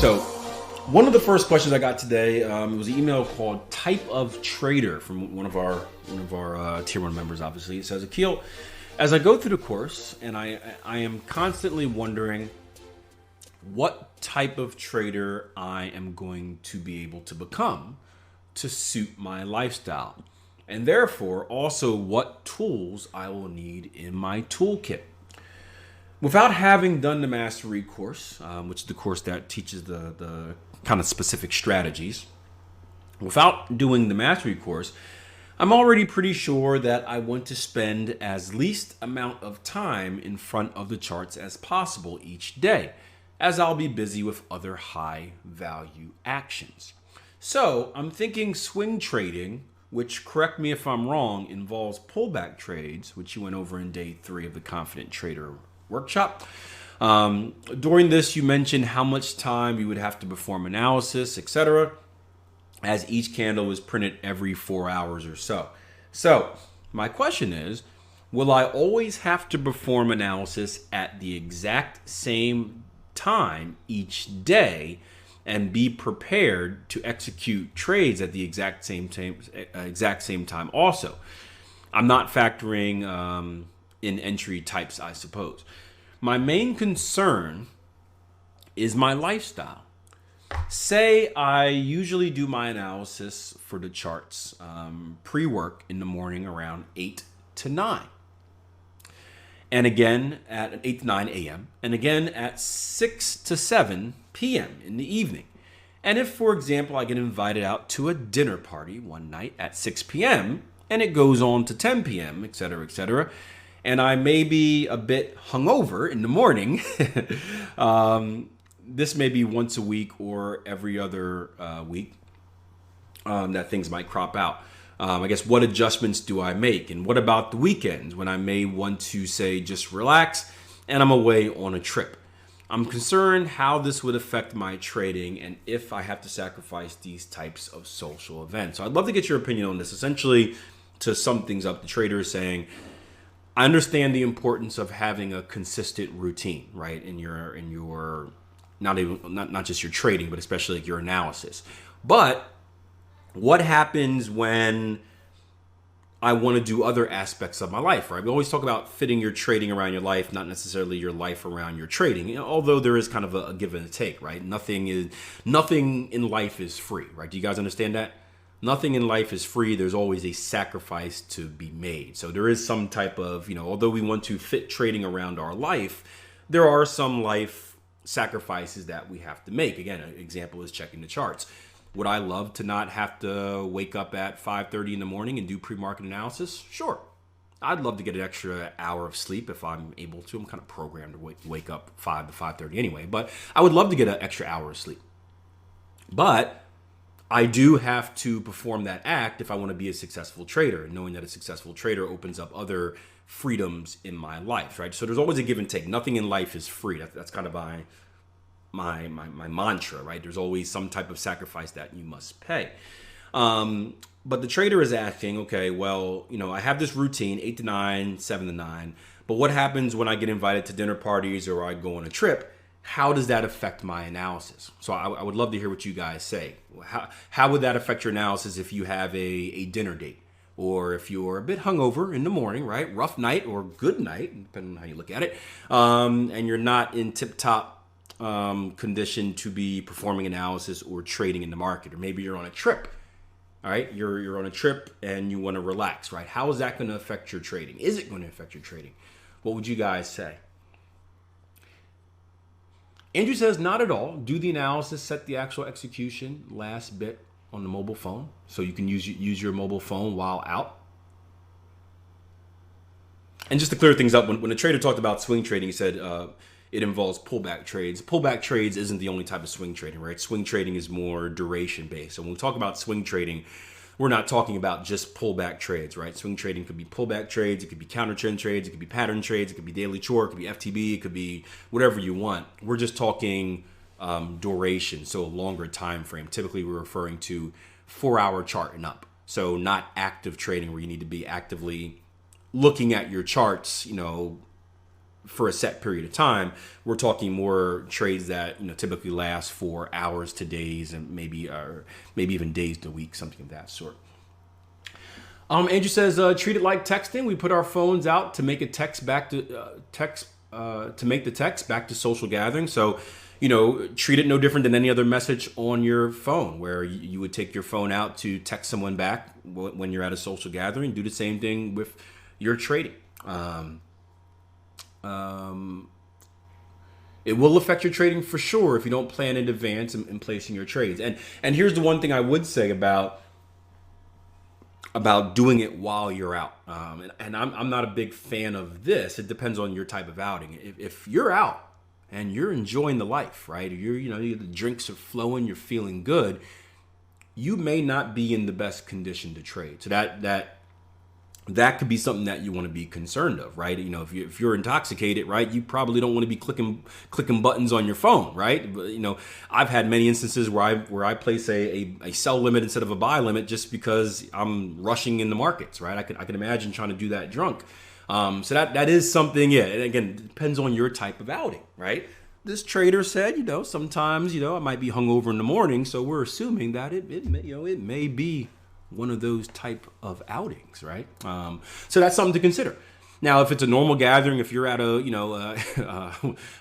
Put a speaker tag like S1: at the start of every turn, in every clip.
S1: So one of the first questions I got today was an email called "Type of Trader" from one of our Tier 1 members. Obviously, it says, "Akil, as I go through the course, and I am constantly wondering what type of trader I am going to be able to become to suit my lifestyle, and therefore also what tools I will need in my toolkit. Without having done the mastery course, which is the course that teaches the kind of specific strategies, without doing the mastery course, I'm already pretty sure that I want to spend as least amount of time in front of the charts as possible each day, as I'll be busy with other high value actions. So I'm thinking swing trading, which, correct me if I'm wrong, involves pullback trades, which you went over in day 3 of the Confident Trader workshop. During this, you mentioned how much time you would have to perform analysis, etc., as each candle is printed every 4 hours or so. So my question is, will I always have to perform analysis at the exact same time each day and be prepared to execute trades at the exact same time also? I'm not factoring in entry types, I suppose. My main concern is my lifestyle. Say I usually do my analysis for the charts pre-work in the morning around 8 to 9. And again at 8 to 9 a.m. And again at 6 to 7 p.m. in the evening. And if, for example, I get invited out to a dinner party one night at 6 p.m. and it goes on to 10 p.m., etc., and I may be a bit hungover in the morning, this may be once a week or every other week that things might crop out. I guess, what adjustments do I make? And what about the weekends when I may want to, say, just relax and I'm away on a trip? I'm concerned how this would affect my trading and if I have to sacrifice these types of social events. So I'd love to get your opinion on this. Essentially, to sum things up, the trader is saying, I understand the importance of having a consistent routine, right? In your not just your trading, but especially like your analysis. But what happens when I want to do other aspects of my life, right? We always talk about fitting your trading around your life, not necessarily your life around your trading. You know, although there is kind of a give and a take, right? Nothing in life is free, right? Do you guys understand that? Nothing in life is free. There's always a sacrifice to be made. So there is some type of, although we want to fit trading around our life, there are some life sacrifices that we have to make. Again, an example is checking the charts. Would I love to not have to wake up at 5:30 in the morning and do pre-market analysis? Sure. I'd love to get an extra hour of sleep if I'm able to. I'm kind of programmed to wake up 5 to 5:30 anyway, but I would love to get an extra hour of sleep. But I do have to perform that act if I want to be a successful trader, knowing that a successful trader opens up other freedoms in my life, right? So there's always a give and take. Nothing in life is free. That's kind of my mantra, right? There's always some type of sacrifice that you must pay. But the trader is asking, okay, well, I have this routine, 8 to 9, 7 to 9, but what happens when I get invited to dinner parties or I go on a trip? How does that affect my analysis? So I would love to hear what you guys say. How would that affect your analysis if you have a dinner date? Or if you're a bit hungover in the morning, right? Rough night or good night, depending on how you look at it. And you're not in tip-top condition to be performing analysis or trading in the market. Or maybe you're on a trip, all right? You're on a trip and you want to relax, right? How is that going to affect your trading? Is it going to affect your trading? What would you guys say? Andrew says, not at all. Do the analysis, set the actual execution last bit on the mobile phone. So you can use your mobile phone while out. And just to clear things up, when the trader talked about swing trading, he said it involves pullback trades. Pullback trades isn't the only type of swing trading, right? Swing trading is more duration based. So when we talk about swing trading, we're not talking about just pullback trades, right? Swing trading could be pullback trades, it could be counter trend trades, it could be pattern trades, it could be daily chore, it could be FTB, it could be whatever you want. We're just talking duration, so a longer time frame. Typically, we're referring to 4-hour chart and up. So not active trading where you need to be actively looking at your charts, for a set period of time. We're talking more trades that typically last for hours to days, and maybe even days to weeks, something of that sort. Andrew says, treat it like texting. We put our phones out to make a text back to make the text back to social gathering. So, treat it no different than any other message on your phone, where you would take your phone out to text someone back when you're at a social gathering. Do the same thing with your trading. It will affect your trading for sure if you don't plan in advance in placing your trades. And here's the one thing I would say about doing it while you're out. And I'm not a big fan of this. It depends on your type of outing. If you're out and you're enjoying the life, right? The drinks are flowing, you're feeling good, you may not be in the best condition to trade. So that could be something that you want to be concerned of, right? If you're intoxicated, right, you probably don't want to be clicking buttons on your phone, right? But, I've had many instances where I place a sell limit instead of a buy limit just because I'm rushing in the markets, right? I can imagine trying to do that drunk. So that is something, yeah. And again, it depends on your type of outing, right? This trader said, sometimes, I might be hungover in the morning, so we're assuming that it may be one of those type of outings, right? So that's something to consider. Now, if it's a normal gathering, if you're at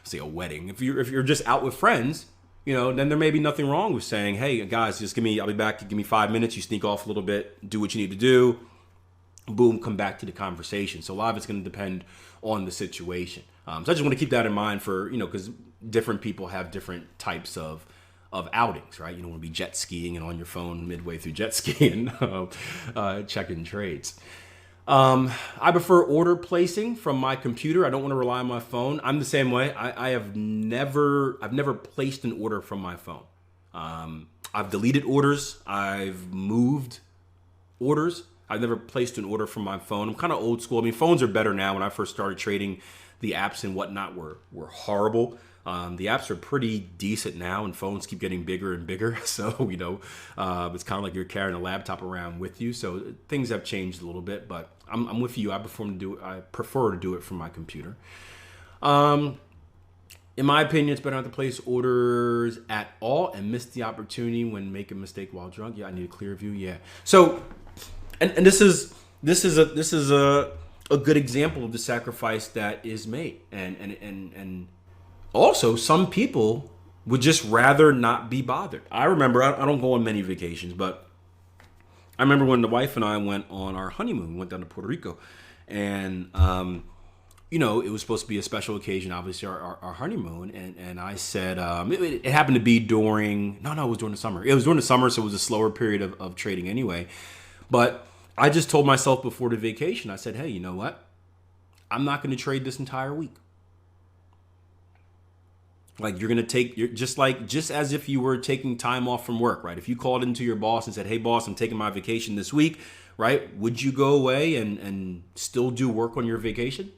S1: say a wedding, if you're just out with friends, then there may be nothing wrong with saying, hey guys, I'll be back. Give me 5 minutes. You sneak off a little bit, do what you need to do. Boom, come back to the conversation. So a lot of it's going to depend on the situation. So I just want to keep that in mind for, because different people have different types of outings, right? You don't want to be jet skiing and on your phone midway through jet skiing, checking trades. I prefer order placing from my computer. I don't want to rely on my phone. I'm the same way. I've never placed an order from my phone. I've deleted orders. I've moved orders. I've never placed an order from my phone. I'm kind of old school. I mean, phones are better now. When I first started trading, the apps and whatnot were horrible. The apps are pretty decent now, and phones keep getting bigger and bigger. So, it's kind of like you're carrying a laptop around with you. So things have changed a little bit, but I'm with you. I prefer to do it from my computer. In my opinion, it's better not to place orders at all and miss the opportunity when making a mistake while drunk. Yeah, I need a clear view. Yeah. So, and this is a good example of the sacrifice that is made, and also, some people would just rather not be bothered. I remember, I don't go on many vacations, but I remember when the wife and I went on our honeymoon, we went down to Puerto Rico, and, it was supposed to be a special occasion, obviously, our honeymoon, and I said, it happened to be it was during the summer. It was during the summer, so it was a slower period of trading anyway, but I just told myself before the vacation, I said, hey, you know what? I'm not going to trade this entire week. Like just as if you were taking time off from work, right? If you called into your boss and said, hey boss, I'm taking my vacation this week, right? Would you go away and still do work on your vacation?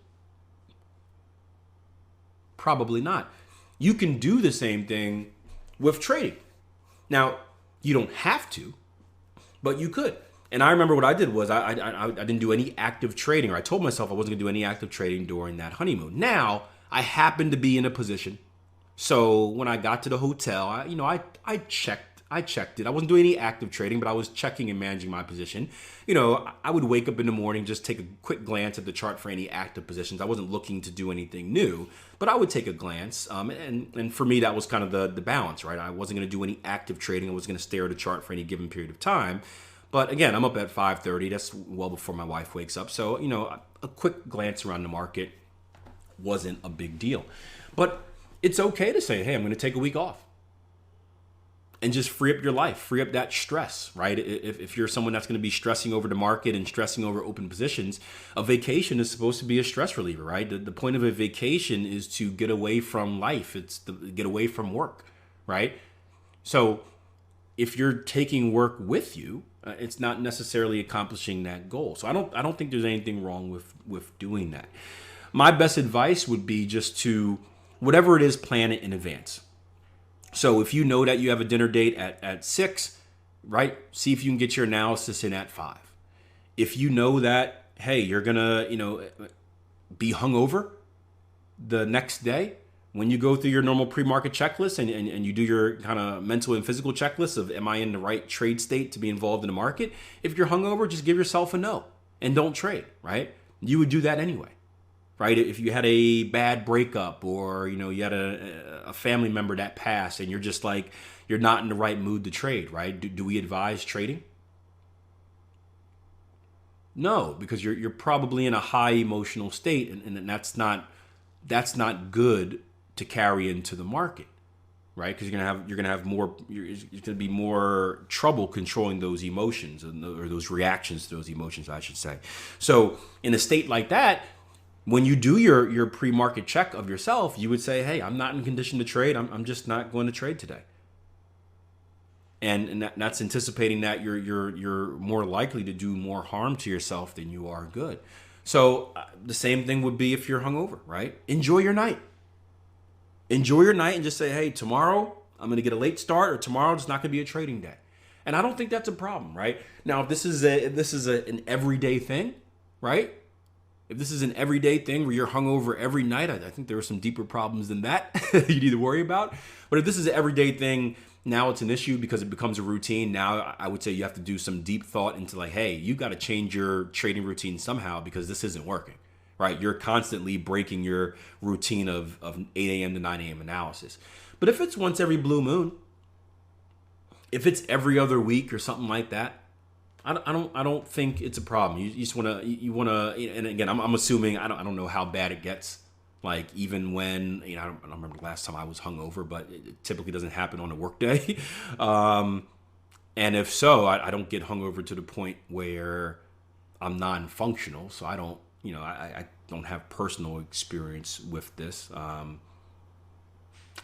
S1: Probably not. You can do the same thing with trading. Now, you don't have to, but you could. And I remember what I did was I didn't do any active trading, or I told myself I wasn't gonna do any active trading during that honeymoon. Now, I happened to be in a position. So when I got to the hotel, I checked it. I wasn't doing any active trading, but I was checking and managing my position. I would wake up in the morning, just take a quick glance at the chart for any active positions. I wasn't looking to do anything new, but I would take a glance. And for me, that was kind of the balance, right? I wasn't going to do any active trading. I was going to stare at a chart for any given period of time. But again, I'm up at 5:30. That's well before my wife wakes up. So, a quick glance around the market wasn't a big deal. But it's okay to say, hey, I'm going to take a week off and just free up your life, free up that stress, right? If you're someone that's going to be stressing over the market and stressing over open positions, a vacation is supposed to be a stress reliever, right? The point of a vacation is to get away from life. It's to get away from work, right? So if you're taking work with you, it's not necessarily accomplishing that goal. So I don't think there's anything wrong with doing that. My best advice would be just to, whatever it is, plan it in advance. So if you know that you have a dinner date at 6, right? See if you can get your analysis in at 5. If you know that, hey, you're going to, be hungover, the next day, when you go through your normal pre-market checklist and you do your kind of mental and physical checklist of am I in the right trade state to be involved in the market, if you're hungover, just give yourself a no and don't trade, right? You would do that anyway, right? If you had a bad breakup or, you had a family member that passed and you're just like, you're not in the right mood to trade, right? Do we advise trading? No, because you're probably in a high emotional state, and that's not good to carry into the market, right? Because you're gonna have more, there's gonna be more trouble controlling those emotions or those reactions to those emotions, I should say. So in a state like that, when you do your pre-market check of yourself, you would say, hey, I'm not in condition to trade. I'm just not going to trade today. And that's anticipating that you're more likely to do more harm to yourself than you are good. So the same thing would be if you're hungover, right? Enjoy your night. Enjoy your night and just say, hey, tomorrow I'm going to get a late start, or tomorrow it's not going to be a trading day. And I don't think that's a problem, right? Now, if this is an everyday thing, right? If this is an everyday thing where you're hungover every night, I think there are some deeper problems than that you need to worry about. But if this is an everyday thing, now it's an issue because it becomes a routine. Now I would say you have to do some deep thought into like, hey, you got to change your trading routine somehow because this isn't working, right? You're constantly breaking your routine of 8 a.m. to 9 a.m. analysis. But if it's once every blue moon, if it's every other week or something like that, I don't think it's a problem. You just want to, and again, I'm assuming, I don't know how bad it gets. Like even when, I don't remember the last time I was hungover, but it typically doesn't happen on a work day. And if so, I don't get hungover to the point where I'm non-functional. So I don't, I don't have personal experience with this.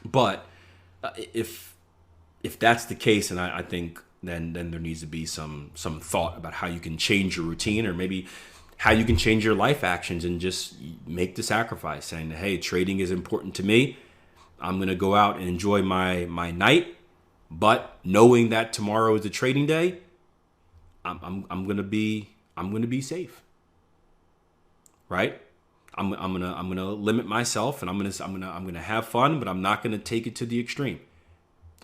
S1: But if that's the case, and I think then there needs to be some thought about how you can change your routine, or maybe how you can change your life actions and just make the sacrifice, saying, hey, trading is important to me. I'm going to go out and enjoy my night, but knowing that tomorrow is a trading day, I'm going to be safe. Right? I'm going to limit myself, and I'm going to have fun, but I'm not going to take it to the extreme.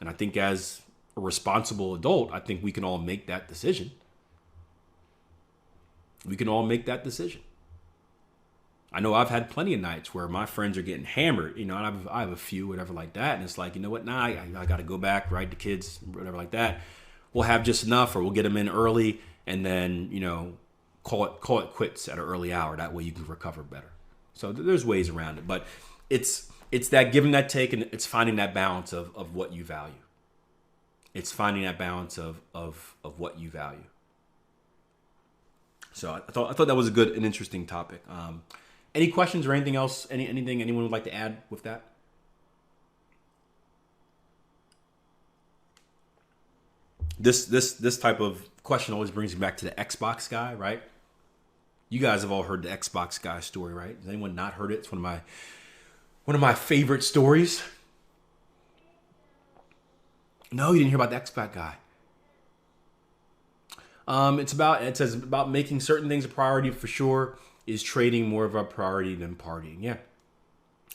S1: And I think as a responsible adult, I think we can all make that decision. We can all make that decision. I know I've had plenty of nights where my friends are getting hammered, and I have a few, whatever like that. And it's like, you know what? Nah, I got to go back, ride the kids, whatever like that. We'll have just enough, or we'll get them in early, and then, call it quits at an early hour. That way you can recover better. So there's ways around it, but it's that give and that take, and it's finding that balance of what you value. It's finding that balance of what you value. So I thought that was an interesting topic. Any questions or anything else? Anything anyone would like to add with that? This type of question always brings me back to the Xbox guy, right? You guys have all heard the Xbox guy story, right? Has anyone not heard it? It's one of my favorite stories. No, you didn't hear about the Xbox guy. It says about making certain things a priority for sure. Is trading more of a priority than partying?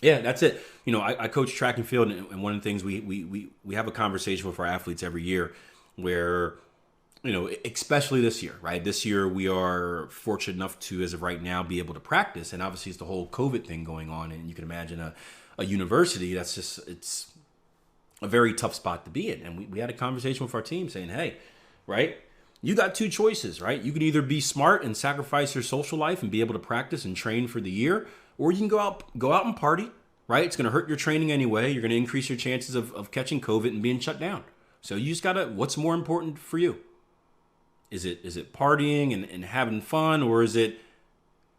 S1: Yeah, that's it. I coach track and field, and one of the things we have a conversation with our athletes every year where, especially this year, right? This year we are fortunate enough to, as of right now, be able to practice, and obviously it's the whole COVID thing going on, and you can imagine a university it's a very tough spot to be in. And we had a conversation with our team saying, hey, right? You got two choices, right? You can either be smart and sacrifice your social life and be able to practice and train for the year, or you can go out and party, right? It's going to hurt your training anyway. You're going to increase your chances of catching COVID and being shut down. So you just got to, what's more important for you? Is it partying and having fun, or is it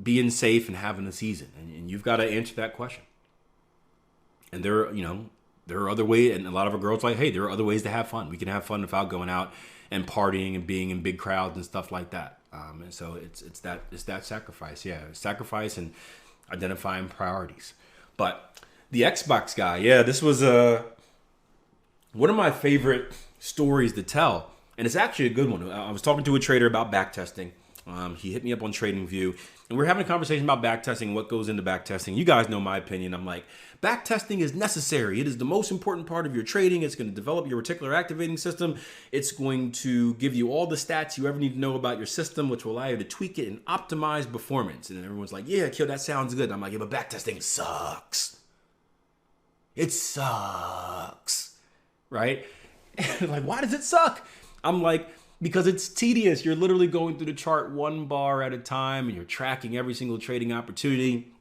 S1: being safe and having a season? And you've got to answer that question. And there are other ways, and a lot of our girls like, hey, there are other ways to have fun. We can have fun without going out and partying and being in big crowds and stuff like that. And so it's that sacrifice. Yeah, sacrifice and identifying priorities. But the Xbox guy, yeah, this was one of my favorite stories to tell. And it's actually a good one. I was talking to a trader about back testing, He hit me up on TradingView, and we're having a conversation about backtesting, what goes into backtesting. You guys know my opinion. I'm like, backtesting is necessary. It is the most important part of your trading. It's going to develop your reticular activating system. It's going to give you all the stats you ever need to know about your system, which will allow you to tweak it and optimize performance. And everyone's like, yeah, Kyo, that sounds good. And I'm like, yeah, but backtesting sucks. It sucks, right? And like, why does it suck? I'm like, because it's tedious. You're literally going through the chart one bar at a time, and you're tracking every single trading opportunity.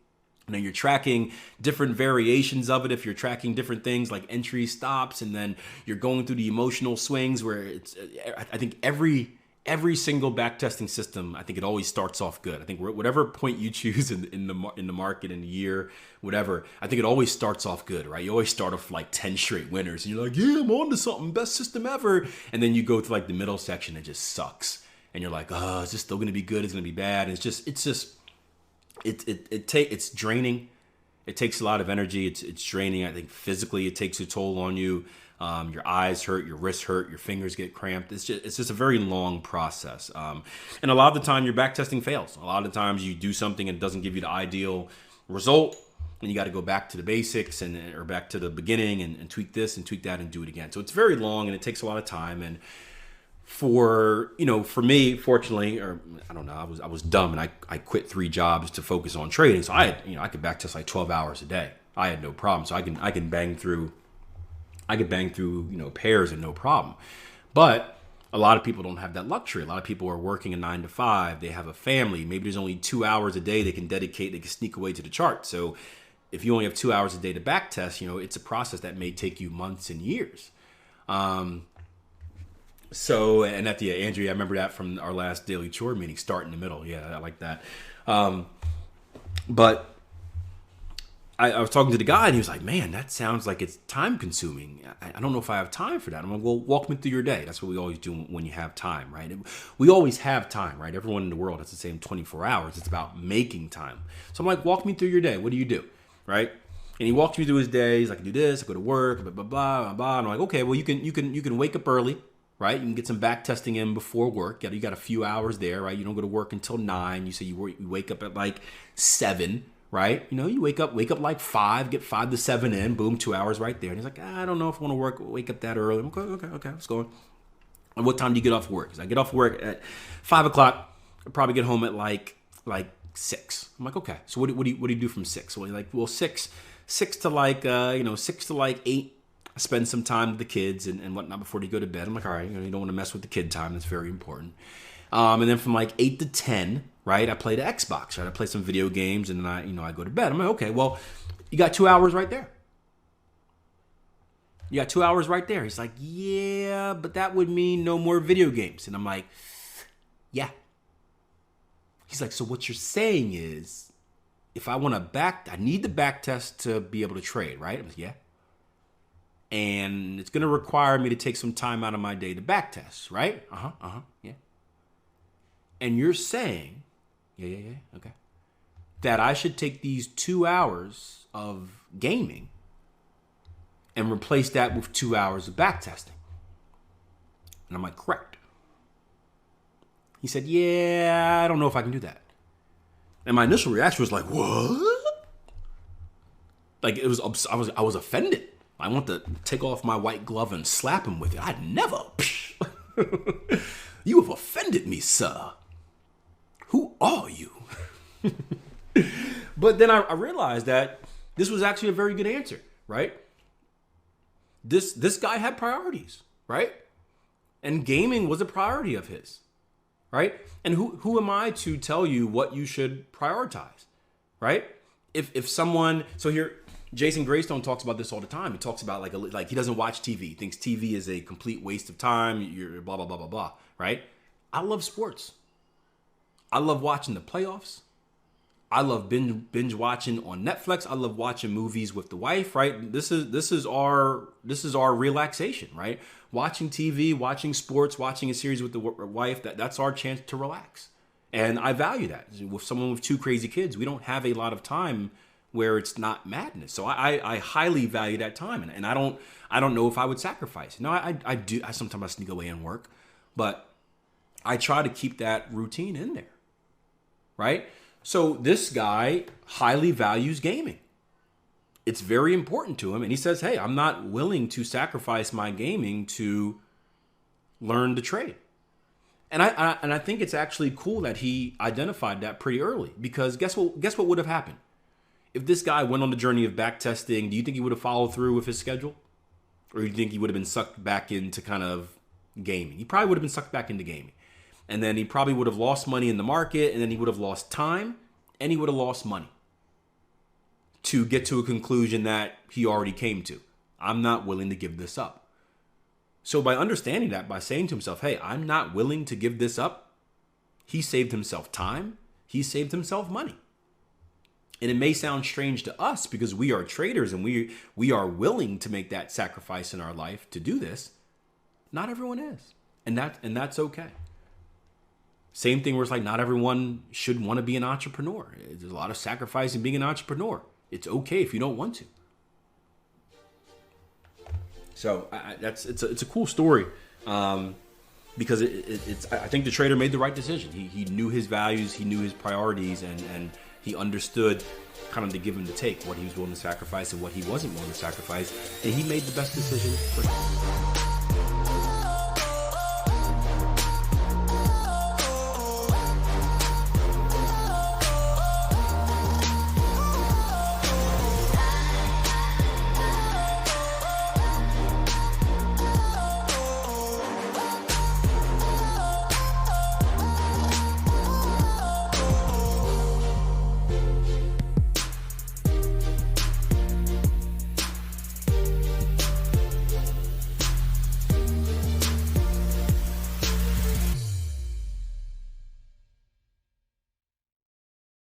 S1: And then you're tracking different variations of it. If you're tracking different things like entry stops, and then you're going through the emotional swings where it's, I think every single backtesting system, I think it always starts off good. I think whatever point you choose in the market, in the year, whatever, I think it always starts off good, right? You always start off like 10 straight winners, and you're like, yeah, I'm on to something, best system ever. And then you go to like the middle section, it just sucks. And you're like, oh, is this still going to be good? It's going to be bad. And it's draining. It takes a lot of energy. It's draining. I think physically it takes a toll on you. Your eyes hurt, your wrists hurt, your fingers get cramped. It's just a very long process. And a lot of the time your backtesting fails. A lot of the times you do something and it doesn't give you the ideal result, and you got to go back to the basics or back to the beginning and tweak this and tweak that and do it again. So it's very long and it takes a lot of time. And for me, fortunately, or I don't know, I was dumb and I quit 3 jobs to focus on trading. So I could backtest like 12 hours a day. I had no problem. So I can bang through pairs and no problem. But a lot of people don't have that luxury. A lot of people are working a 9 to 5. They have a family. Maybe there's only 2 hours a day they can sneak away to the chart. So if you only have 2 hours a day to backtest, it's a process that may take you months and years. So, and at the Andrea, I remember that from our last daily chore meeting, start in the middle. Yeah, I like that. But I was talking to the guy and he was like, man, that sounds like it's time consuming. I don't know if I have time for that. I'm like, well, walk me through your day. That's what we always do when you have time, right? We always have time, right? Everyone in the world has the same 24 hours. It's about making time. So I'm like, walk me through your day. What do you do, right? And he walked me through his day. He's like, I do this, I go to work, blah, blah, blah, blah, blah. And I'm like, okay, well, you can wake up early, right? You can get some back testing in before work. You got a few hours there, right? You don't go to work until 9. You say you wake up at like 7, right? You wake up like 5, get 5 to 7 in, boom, 2 hours right there. And he's like, I don't know if I want to wake up that early. I'm like, okay, let's go. And what time do you get off work? I get off work at 5 o'clock. I probably get home at like 6. I'm like, okay. So what do you do from 6? So like, well, 6 to like 8. I spend some time with the kids and whatnot before they go to bed. I'm like, all right, you don't want to mess with the kid time. That's very important. And then from like 8 to 10, right, I play the Xbox, right? I play some video games, and then I go to bed. I'm like, okay, well, you got 2 hours right there. You got 2 hours right there. He's like, yeah, but that would mean no more video games. And I'm like, yeah. He's like, so what you're saying is, if I want I need the back test to be able to trade, right? I'm like, yeah. And it's going to require me to take some time out of my day to back test, right? Yeah. And you're saying, yeah, okay, that I should take these 2 hours of gaming and replace that with 2 hours of back testing. And I'm like, correct. He said, yeah, I don't know if I can do that. And my initial reaction was like, what? Like, I was offended. I want to take off my white glove and slap him with it. I'd never. You have offended me, sir. Who are you? But then I realized that this was actually a very good answer, right? This guy had priorities, right? And gaming was a priority of his, right? And who am I to tell you what you should prioritize, right? If someone, so here, Jason Greystone talks about this all the time. He talks about like he doesn't watch TV. He thinks TV is a complete waste of time. You're blah, blah, blah, blah, blah, right? I love sports. I love watching the playoffs. I love binge watching on Netflix. I love watching movies with the wife, right? This is our relaxation, right? Watching TV, watching sports, watching a series with the wife, that's our chance to relax. And I value that. With someone with 2 crazy kids, we don't have a lot of time where it's not madness. So I highly value that time, and I don't know if I would sacrifice. No, I do. I sometimes sneak away and work, but I try to keep that routine in there, right? So this guy highly values gaming. It's very important to him. And he says, hey, I'm not willing to sacrifice my gaming to learn to trade. And I think it's actually cool that he identified that pretty early, because guess what would have happened? If this guy went on the journey of back testing, do you think he would have followed through with his schedule? Or do you think he would have been sucked back into kind of gaming? He probably would have been sucked back into gaming. And then he probably would have lost money in the market, and then he would have lost time, and he would have lost money to get to a conclusion that he already came to. I'm not willing to give this up. So by understanding that, by saying to himself, hey, I'm not willing to give this up, he saved himself time, he saved himself money. And it may sound strange to us because we are traders and we are willing to make that sacrifice in our life to do this. Not everyone is. And that's okay. Same thing where it's like not everyone should want to be an entrepreneur. There's a lot of sacrifice in being an entrepreneur. It's okay if you don't want to. So it's a cool story because I think the trader made the right decision. He knew his values, he knew his priorities, and he understood kind of the give and the take, what he was willing to sacrifice and what he wasn't willing to sacrifice, and he made the best decision for him.